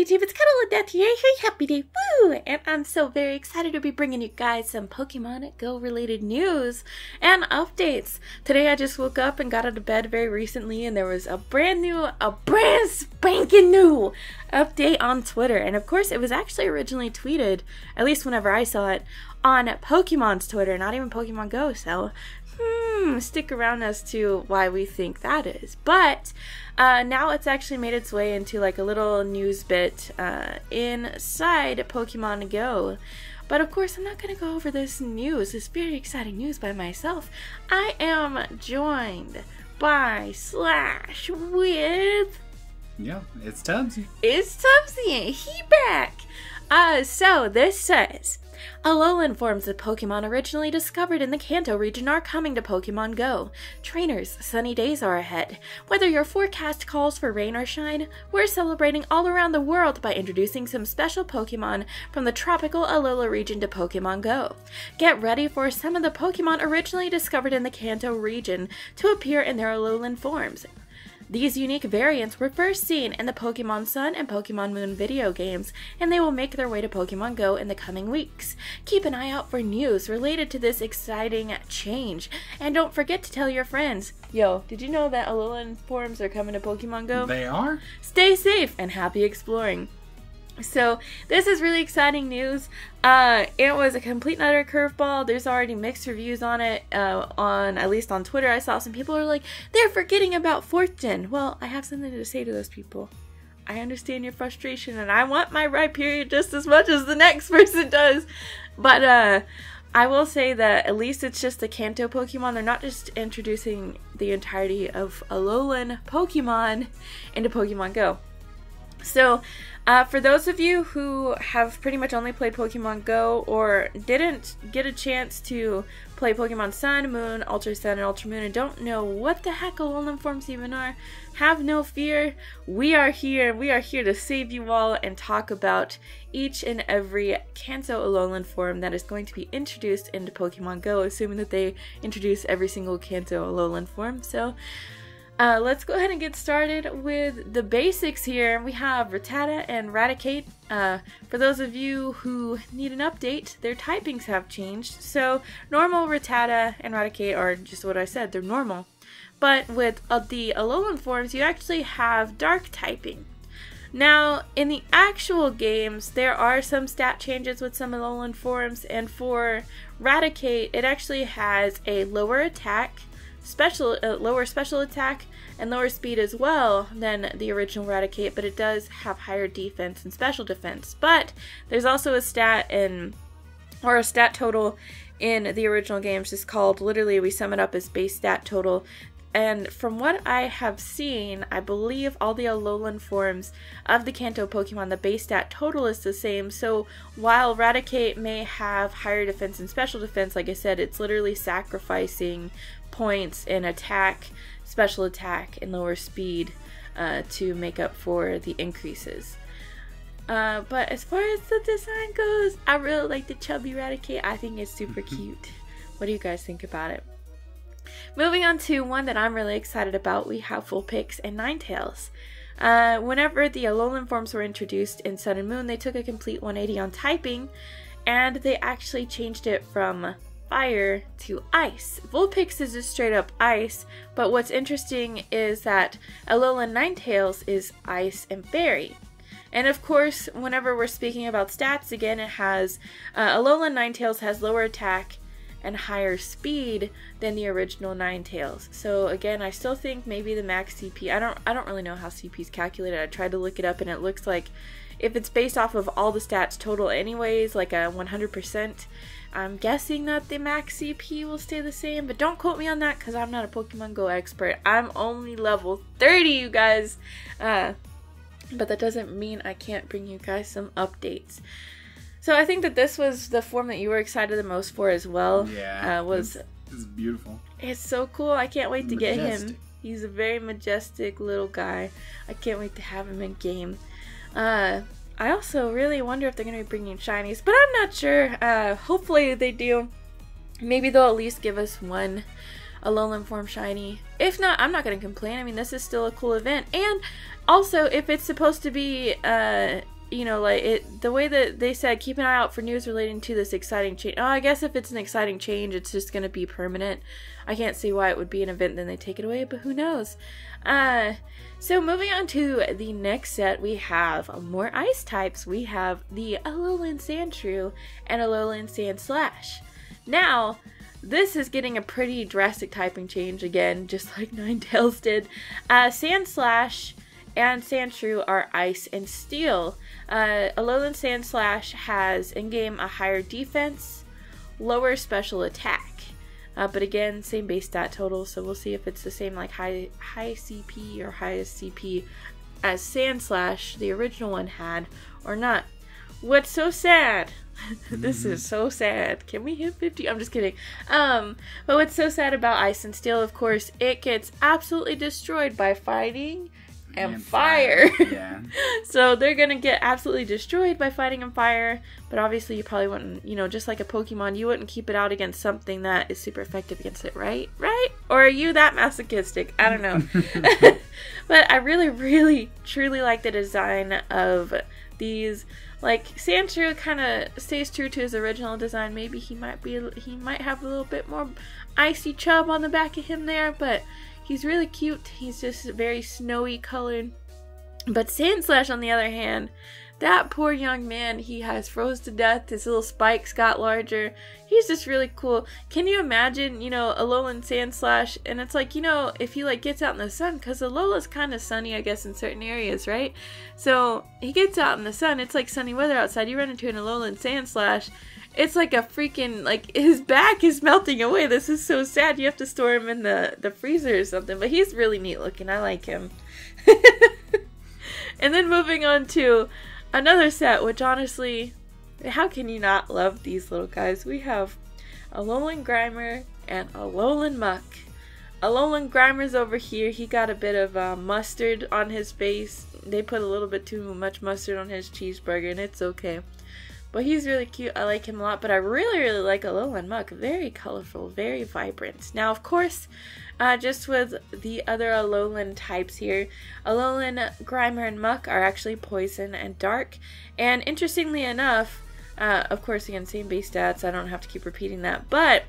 YouTube? It's cuddleofdeath here. Hey, happy day, woo! And I'm so very excited to be bringing you guys some Pokemon GO related news and updates. Today I just woke up and got out of bed very recently, and there was a brand spanking new update on Twitter. And of course, it was actually originally tweeted, at least whenever I saw it, on Pokemon's Twitter, not even Pokemon GO. So stick around as to why we think that is. But now it's actually made its way into like a little news bit inside Pokemon GO. But of course, I'm not going to go over this news, this very exciting news by myself. I am joined by Slash with... Yeah, it's Tubbsy. It's Tubbsy, and he back. So this says... Alolan forms of Pokemon originally discovered in the Kanto region are coming to Pokemon GO. Trainers, sunny days are ahead. Whether your forecast calls for rain or shine, we're celebrating all around the world by introducing some special Pokemon from the tropical Alola region to Pokemon GO. Get ready for some of the Pokemon originally discovered in the Kanto region to appear in their Alolan forms. These unique variants were first seen in the Pokemon Sun and Pokemon Moon video games, and they will make their way to Pokemon GO in the coming weeks. Keep an eye out for news related to this exciting change, and don't forget to tell your friends. Yo, did you know that Alolan forms are coming to Pokemon GO? They are? Stay safe and happy exploring. So this is really exciting news. It was a complete and utter curveball. There's already mixed reviews on it. At least on Twitter, I saw some people are like, they're forgetting about 4th Gen. Well, I have something to say to those people. I understand your frustration, and I want my right period just as much as the next person does. But I will say that at least it's just the Kanto Pokemon. They're not just introducing the entirety of Alolan Pokemon into Pokemon GO. So, for those of you who have pretty much only played Pokemon GO or didn't get a chance to play Pokemon Sun, Moon, Ultra Sun, and Ultra Moon and don't know what the heck Alolan forms even are, have no fear. We are here. We are here to save you all and talk about each and every Kanto Alolan form that is going to be introduced into Pokemon GO, assuming that they introduce every single Kanto Alolan form. So, let's go ahead and get started with the basics here. We have Rattata and Raticate. For those of you who need an update, their typings have changed. So normal Rattata and Raticate are just what I said, they're normal. But with the Alolan forms, you actually have dark typing. Now, in the actual games, there are some stat changes with some Alolan forms, and for Raticate, it actually has a lower attack, lower special attack, and lower speed as well than the original Raticate, but it does have higher defense and special defense. But there's also a stat total in the original games just called, literally we sum it up as base stat total. And from what I have seen, I believe all the Alolan forms of the Kanto Pokemon, the base stat total is the same. So while Raticate may have higher defense and special defense, like I said, it's literally sacrificing points in attack, special attack, and lower speed to make up for the increases. But as far as the design goes, I really like the chubby Raticate. I think it's super cute. What do you guys think about it? Moving on to one that I'm really excited about, we have Vulpix and Ninetales. Whenever the Alolan forms were introduced in Sun and Moon, they took a complete 180 on typing, and they actually changed it from fire to ice. Vulpix is just straight up ice, but what's interesting is that Alolan Ninetales is ice and berry. And of course, whenever we're speaking about stats, again, it has Alolan Ninetales has lower attack and higher speed than the original Ninetales. So again, I still think maybe the max CP, I don't really know how CP is calculated. I tried to look it up, and it looks like if it's based off of all the stats total anyways, like a 100%, I'm guessing that the max CP will stay the same, but don't quote me on that because I'm not a Pokemon GO expert. I'm only level 30, you guys. But that doesn't mean I can't bring you guys some updates. So I think that this was the form that you were excited the most for as well. Yeah, it's beautiful. It's so cool. I can't wait to get him. He's a very majestic little guy. I can't wait to have him in game. I also really wonder if they're going to be bringing shinies, but I'm not sure. Hopefully they do. Maybe they'll at least give us one Alolan form shiny. If not, I'm not going to complain. I mean, this is still a cool event. And Also, if it's supposed to be, you know, like the way that they said, keep an eye out for news relating to this exciting change. Oh, I guess if it's an exciting change, it's just going to be permanent. I can't see why it would be an event, then they take it away, but who knows? So moving on to the next set, we have more ice types. We have the Alolan Sandshrew and Alolan Sandslash. Now, this is getting a pretty drastic typing change again, just like Ninetales did. Sandslash and Sandshrew are ice and steel. Alolan Sandslash has in-game a higher defense, lower special attack. But again, same base stat total, so we'll see if it's the same like high CP or highest CP as Sandslash, the original one, had, or not. What's so sad? This is so sad. Can we hit 50? I'm just kidding. But what's so sad about Ice and Steel, of course, it gets absolutely destroyed by fighting and fire. Yeah. So they're gonna get absolutely destroyed by fighting and fire, but obviously you probably wouldn't, you know, just like a Pokemon, you wouldn't keep it out against something that is super effective against it, right? Or are you that masochistic? I don't know. But I really truly like the design of these. Like, Sandshrew kind of stays true to his original design. Maybe he might have a little bit more icy chub on the back of him there, but he's really cute. He's just very snowy colored. But Sandslash, on the other hand, that poor young man, he has froze to death. His little spikes got larger. He's just really cool. Can you imagine, you know, Alolan Sandslash? And it's like, you know, if he like gets out in the sun, because Alola's kind of sunny, I guess, in certain areas, right? So he gets out in the sun. It's like sunny weather outside. You run into an Alolan Sandslash. It's like a freaking, like, his back is melting away. This is so sad. You have to store him in the freezer or something. But he's really neat looking. I like him. And then moving on to another set, which honestly, how can you not love these little guys? We have Alolan Grimer and Alolan Muck. Alolan Grimer's over here. He got a bit of mustard on his face. They put a little bit too much mustard on his cheeseburger, and it's okay. But he's really cute. I like him a lot. But I really like Alolan Muck. Very colorful, very vibrant. Now, of course, just with the other Alolan types here, Alolan Grimer and Muck are actually poison and dark. And interestingly enough, of course, again, same base stats. I don't have to keep repeating that. But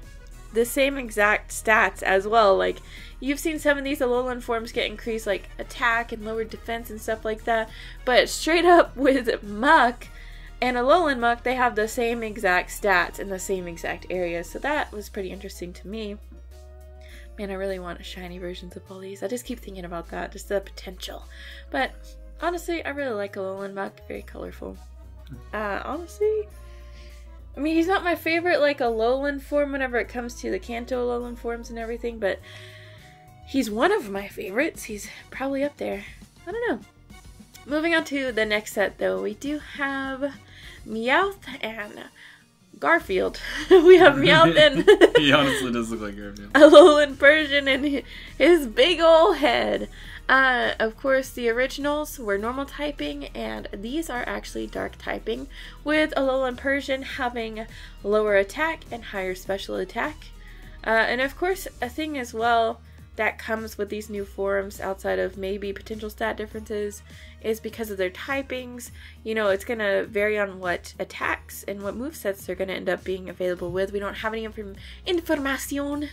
the same exact stats as well. Like, you've seen some of these Alolan forms get increased, like, attack and lowered defense and stuff like that. But straight up with Muck and Alolan Muck, they have the same exact stats in the same exact areas. So that was pretty interesting to me. Man, I really want shiny versions of all these. I just keep thinking about that, just the potential. But honestly, I really like Alolan Muck. Very colorful. Honestly, I mean, he's not my favorite, like, Alolan form whenever it comes to the Kanto Alolan forms and everything, but he's one of my favorites. He's probably up there. I don't know. Moving on to the next set, though, we do have Meowth and Garfield. We have Meowth and He honestly does look like Garfield. Alolan Persian and his big ol' head. Of course, the originals were normal typing, and these are actually dark typing, with Alolan Persian having lower attack and higher special attack. And of course, a thing as well that comes with these new forms, outside of maybe potential stat differences, is because of their typings. You know, it's going to vary on what attacks and what movesets they're going to end up being available with. We don't have any information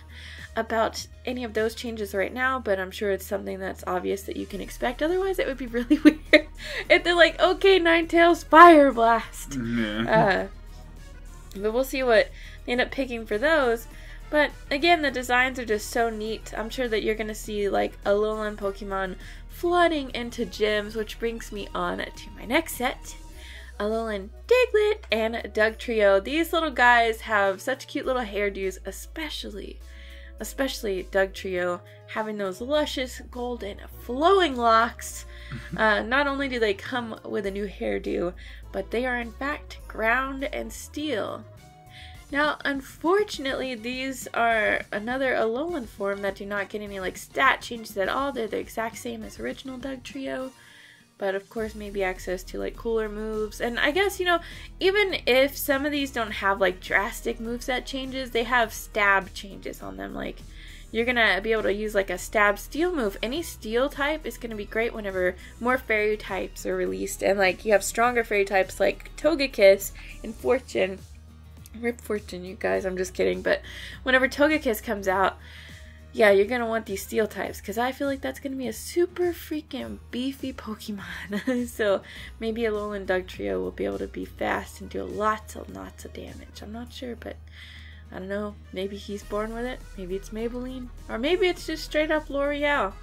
about any of those changes right now, but I'm sure it's something that's obvious that you can expect. Otherwise, it would be really weird if they're like, okay, Ninetales, Fire Blast! Yeah. But we'll see what they end up picking for those. But again, the designs are just so neat. I'm sure that you're going to see like Alolan Pokemon flooding into gyms, which brings me on to my next set. Alolan Diglett and Dugtrio. These little guys have such cute little hairdos, especially Dugtrio, having those luscious golden flowing locks. Not only do they come with a new hairdo, but they are in fact ground and steel. Now, unfortunately, these are another Alolan form that do not get any like stat changes at all. They're the exact same as original Dugtrio, but of course maybe access to like cooler moves. And I guess, you know, even if some of these don't have like drastic moveset changes, they have stab changes on them. Like, you're gonna be able to use like a stab steel move. Any steel type is gonna be great whenever more fairy types are released, and like you have stronger fairy types like Togekiss and Fortune. Rip Fortune, you guys, I'm just kidding. But whenever Togekiss comes out, yeah, you're gonna want these steel types, because I feel like that's gonna be a super freaking beefy Pokemon. So maybe Alolan Dugtrio will be able to be fast and do lots of damage. I'm not sure, but I don't know. Maybe he's born with it. Maybe it's Maybelline, or maybe it's just straight up L'Oreal.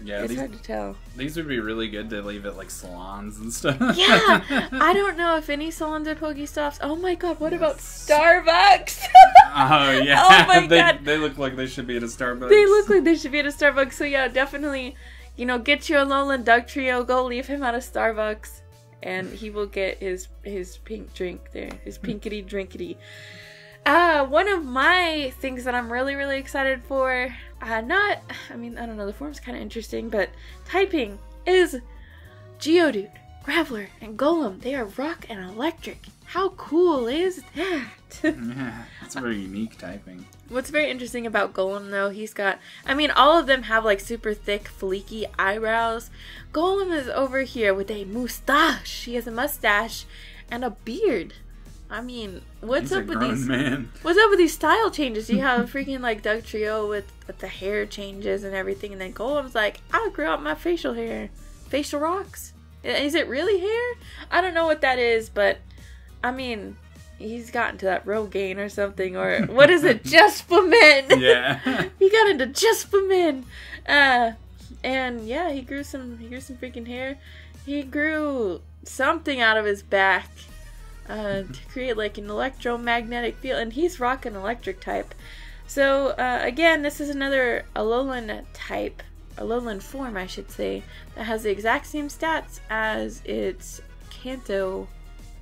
Yeah, it's hard to tell. These would be really good to leave at like salons and stuff. Yeah, I don't know if any salons are Pokestops. Oh my god, what about Starbucks? Oh yeah. Oh my god. They look like they should be at a Starbucks. They look like they should be at a Starbucks. So yeah, definitely, you know, get your Alolan Dugtrio. Go leave him at a Starbucks, and he will get his pink drink there, his pinkity drinkity. One of my things that I'm really excited for, I don't know, the form's kind of interesting, but typing is Geodude, Graveler, and Golem. They are rock and electric. How cool is that? Yeah, it's very unique typing. What's very interesting about Golem, though, he's got, all of them have like super thick, fleeky eyebrows. Golem is over here with a mustache. He has a mustache and a beard. What's up with these? What's up with these style changes? You have freaking like Dugtrio with the hair changes and everything, and then Golem's like, I grew out my facial hair, facial rocks. Is it really hair? I don't know what that is, but he's gotten to that Rogaine or something, or what is it? Just for men. Yeah. He got into just for men. And yeah, he grew some freaking hair. He grew something out of his back. To create like an electromagnetic field, and he's rocking electric type. So again, this is another Alolan type, Alolan form I should say, that has the exact same stats as its Kanto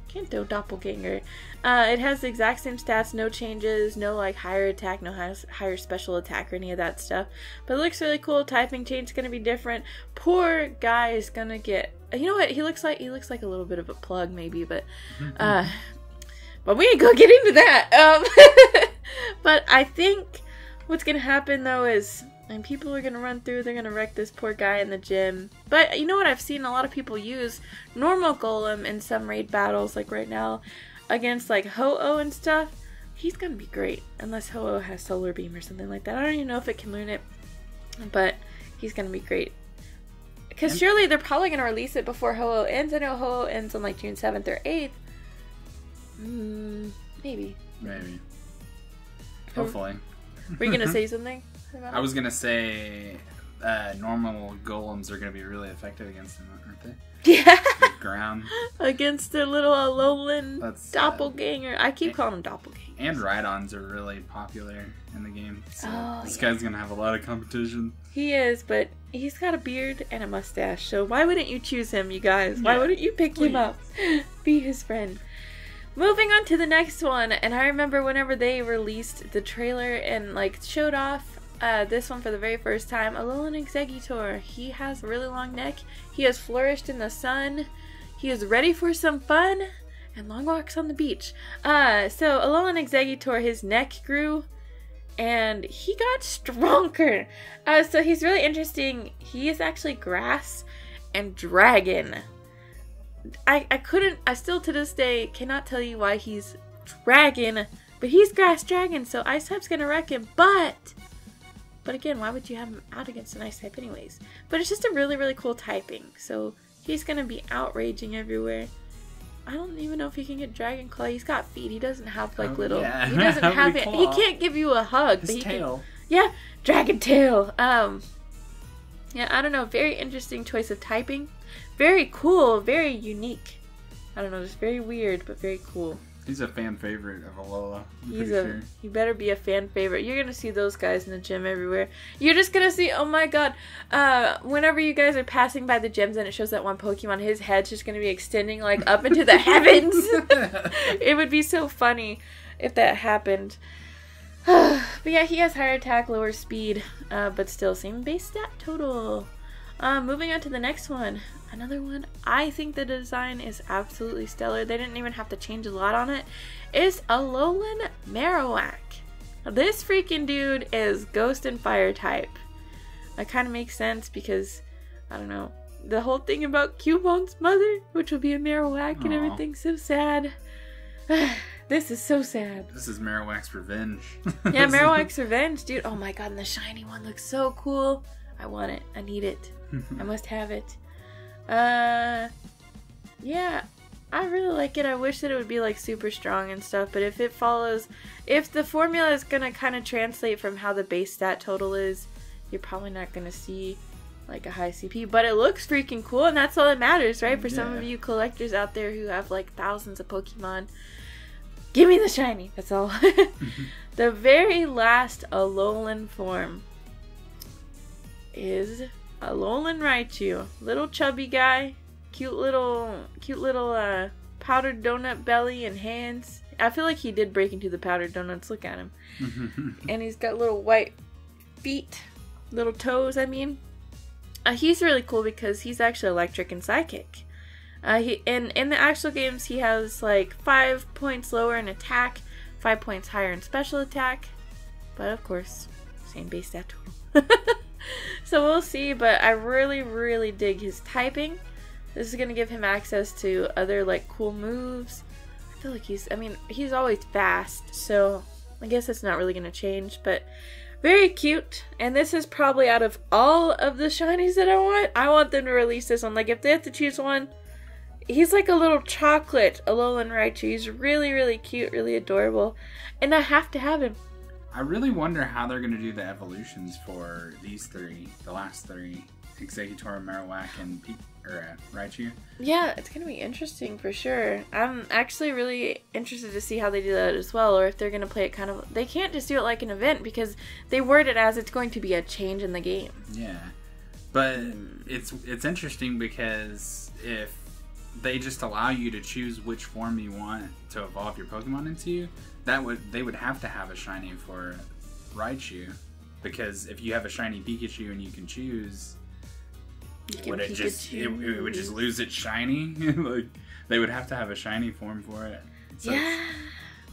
doppelganger. It has the exact same stats, no changes, no like higher attack, no higher special attack or any of that stuff. But it looks really cool. Typing change is gonna be different. Poor guy is gonna get, you know what? He looks like a little bit of a plug maybe, but we ain't gonna get into that. But I think what's gonna happen though is, and people are gonna run through, they're gonna wreck this poor guy in the gym. But you know what? I've seen a lot of people use normal Golem in some raid battles, like right now against like Ho-Oh and stuff. He's gonna be great, unless Ho-Oh has Solar Beam or something like that. I don't even know if it can learn it, but he's gonna be great. Because surely they're probably gonna release it before Ho-Oh ends. I know Ho-Oh ends on like June 7th or 8th. Maybe. Hopefully. Were you gonna say something? I was gonna say normal golems are gonna be really effective against them, aren't they? Yeah. The ground. Against their little Alolan doppelganger. I keep calling him doppelganger. And Rhydons are really popular in the game. So this guy's gonna have a lot of competition. He is, but he's got a beard and a mustache. So why wouldn't you choose him, you guys? Why wouldn't you pick him up? Be his friend. Moving on to the next one, and I remember whenever they released the trailer and like showed off this one for the very first time, Alolan Exeggutor. He has a really long neck. He has flourished in the sun. He is ready for some fun and long walks on the beach. So Alolan Exeggutor, his neck grew and he got stronger. So he's really interesting. He is actually grass and dragon. I still to this day cannot tell you why he's dragon, but he's grass dragon, so ice type's gonna wreck him. But again, why would you have him out against an ice type anyways? But it's just a really cool typing, so he's gonna be outraging everywhere. I don't even know if he can get Dragon Claw. He's got feet. He doesn't have like little. Yeah. He doesn't have it. He can't give you a hug. His tail. Yeah, Dragon Tail. Yeah, I don't know. Very interesting choice of typing. Very cool. Very unique. I don't know. Just very weird, but very cool. He's a fan favorite of Alola. He better be a fan favorite. You're gonna see those guys in the gym everywhere. You're just gonna see, oh my god, whenever you guys are passing by the gyms and it shows that one Pokemon, his head's just gonna be extending like up into the heavens. It would be so funny if that happened. But yeah, he has higher attack, lower speed, but still same base stat total. Moving on to the next one. Another one, I think the design is absolutely stellar. They didn't even have to change a lot on it. Is Alolan Marowak. This freaking dude is Ghost and Fire type. That kind of makes sense because, I don't know, the whole thing about Cubone's mother, which will be a Marowak and everything, so sad. This is so sad. This is Marowak's revenge. Yeah, Marowak's revenge, dude. Oh my god, and the shiny one looks so cool. I want it. I need it. I must have it. Yeah, I really like it. I wish that it would be like super strong and stuff, but if it follows, if the formula is gonna kind of translate from how the base stat total is, you're probably not gonna see like a high CP, but it looks freaking cool, and that's all that matters, right? For some of you collectors out there who have like thousands of Pokemon, give me the shiny. That's all. The very last Alolan form is Alolan Raichu, little chubby guy. Cute little powdered donut belly and hands. I feel like he did break into the powdered donuts. Look at him. And he's got little white feet. Little toes, I mean. He's really cool because he's actually electric and psychic. In the actual games, he has like 5 points lower in attack, 5 points higher in special attack. But of course, same base stat total. So we'll see, but I really, really dig his typing. This is going to give him access to other, like, cool moves. I feel like he's always fast, so I guess it's not really going to change, but very cute. And this is probably out of all of the shinies that I want them to release this one. Like, if they have to choose one, he's like a little chocolate Alolan Raichu. He's really, really cute, really adorable, and I have to have him. I really wonder how they're going to do the evolutions for these three, the last three, Exeggutor, Marowak, and Raichu. Yeah, it's going to be interesting for sure. I'm actually really interested to see how they do that as well, or if they're going to play it kind of... They can't just do it like an event because they word it as it's going to be a change in the game. Yeah, but it's interesting because if they just allow you to choose which form you want to evolve your Pokemon into, they would have to have a shiny for Raichu, because if you have a shiny Pikachu and you can choose, would it would just lose its shiny? Like, they would have to have a shiny form for it. So yeah,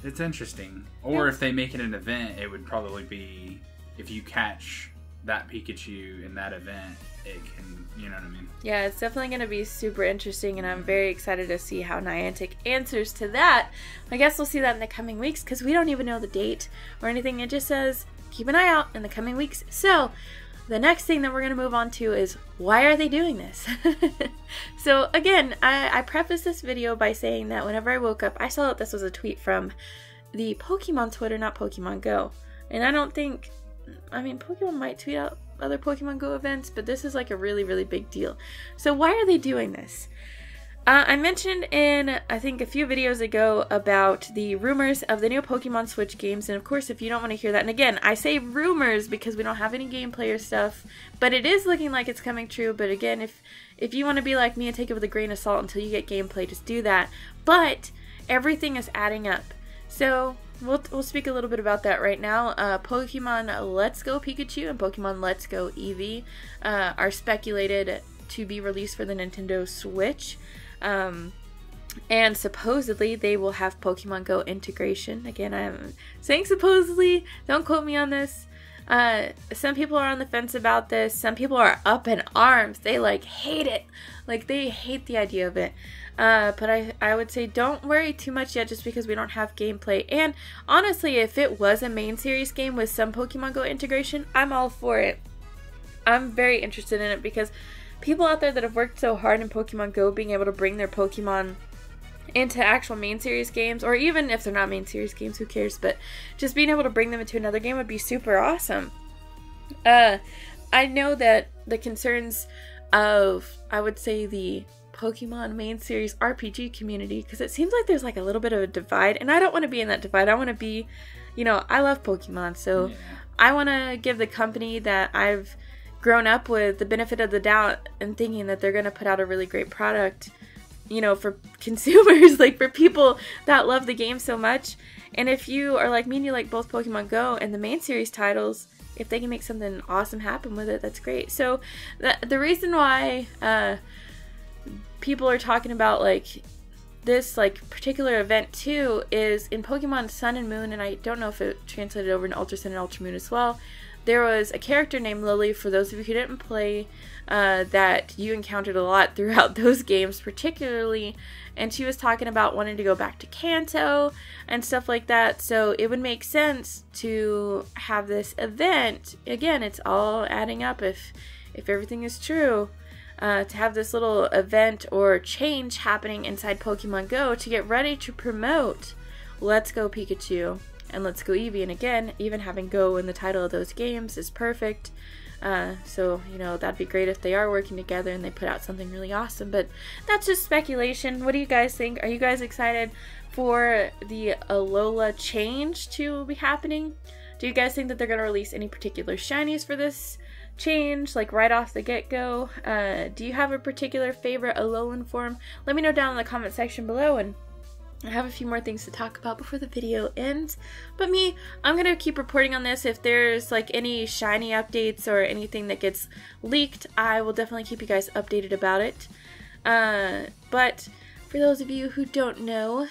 it's interesting. Or if they make it an event, it would probably be if you catch that Pikachu in that event, it can, you know what I mean? Yeah, it's definitely going to be super interesting, and I'm very excited to see how Niantic answers to that. I guess we'll see that in the coming weeks, because we don't even know the date or anything. It just says, keep an eye out in the coming weeks. So, the next thing that we're going to move on to is, why are they doing this? So, again, I prefaced this video by saying that whenever I woke up, I saw that this was a tweet from the Pokemon Twitter, not Pokemon GO. And I don't think... I mean, Pokemon might tweet out other Pokemon GO events, but this is like a really, really big deal. So why are they doing this? I mentioned in, I think, a few videos ago about the rumors of the new Pokemon Switch games, and of course, if you don't want to hear that, and again, I say rumors because we don't have any gameplay or stuff, but it is looking like it's coming true. But again, if you want to be like me and take it with a grain of salt until you get gameplay, just do that. But everything is adding up. So we'll speak a little bit about that right now. Pokemon Let's Go Pikachu and Pokemon Let's Go Eevee are speculated to be released for the Nintendo Switch. And supposedly they will have Pokemon Go integration. Again, I'm saying supposedly, don't quote me on this. Some people are on the fence about this. Some people are up in arms. They like hate it. Like they hate the idea of it. But I would say don't worry too much yet, just because we don't have gameplay. And honestly, if it was a main series game with some Pokemon Go integration, I'm all for it. I'm very interested in it because people out there that have worked so hard in Pokemon Go, being able to bring their Pokemon into actual main series games, or even if they're not main series games, who cares, but just being able to bring them into another game would be super awesome. I know that the concerns of, I would say, the Pokemon main series RPG community, because it seems like there's like a little bit of a divide, and I don't want to be in that divide. I want to be, you know, I love Pokemon, so yeah. I want to give the company that I've grown up with the benefit of the doubt and thinking that they're going to put out a really great product, you know, for consumers, like for people that love the game so much. And if you are like me and you like both Pokemon Go and the main series titles, if they can make something awesome happen with it, that's great. So the reason why people are talking about like this like particular event too is in Pokemon Sun and Moon, and I don't know if it translated over in Ultra Sun and Ultra Moon as well. There was a character named Lily, for those of you who didn't play, that you encountered a lot throughout those games particularly, and she was talking about wanting to go back to Kanto and stuff like that, so it would make sense to have this event. Again, it's all adding up if everything is true, to have this little event or change happening inside Pokemon GO to get ready to promote Let's Go Pikachu and Let's Go Eevee. And again, even having Go in the title of those games is perfect. So, you know, that'd be great if they are working together and they put out something really awesome. But that's just speculation. What do you guys think? Are you guys excited for the Alola change to be happening? Do you guys think that they're going to release any particular shinies for this change, like right off the get-go? Do you have a particular favorite Alolan form? Let me know down in the comment section below, and I have a few more things to talk about before the video ends. But I'm going to keep reporting on this. If there's like any shiny updates or anything that gets leaked, I will definitely keep you guys updated about it. But for those of you who don't know,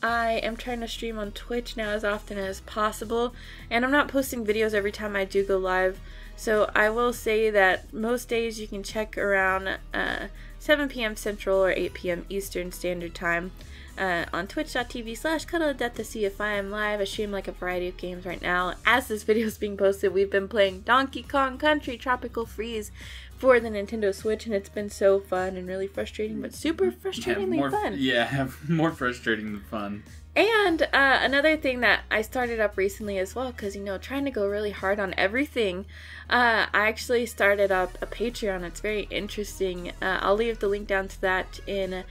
I am trying to stream on Twitch now as often as possible, and I'm not posting videos every time I do go live. So I will say that most days you can check around 7 p.m. Central or 8 p.m. Eastern Standard Time on twitch.tv/cuddleofdeath to see if I am live. I stream like a variety of games right now. As this video is being posted, we've been playing Donkey Kong Country Tropical Freeze for the Nintendo Switch, and it's been so fun and really frustrating, but super frustratingly fun. Yeah, more frustrating than fun. And another thing that I started up recently as well, because, you know, trying to go really hard on everything, I actually started up a Patreon. It's very interesting. I'll leave the link down to that in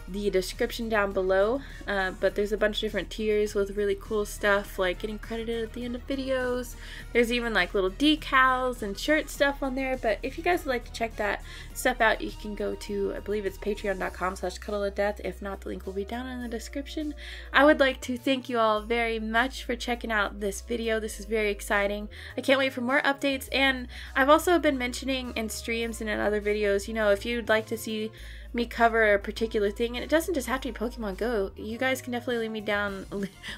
the description down below, but there's a bunch of different tiers with really cool stuff, like getting credited at the end of videos. There's even like little decals and shirt stuff on there. But if you guys would like to check that stuff out, you can go to, I believe it's patreon.com/cuddleofdeath. If not, the link will be down in the description. I would like to thank you all very much for checking out this video. This is very exciting. I can't wait for more updates, and I've also been mentioning in streams and in other videos, you know, if you'd like to see me cover a particular thing, and it doesn't just have to be Pokemon Go, you guys can definitely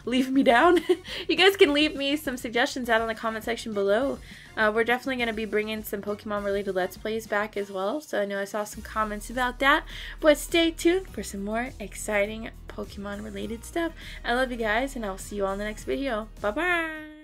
leave me down. You guys can leave me some suggestions out in the comment section below. We're definitely going to be bringing some Pokemon related Let's Plays back as well, so I know I saw some comments about that, but stay tuned for some more exciting Pokemon related stuff. I love you guys, and I'll see you all in the next video. Bye bye.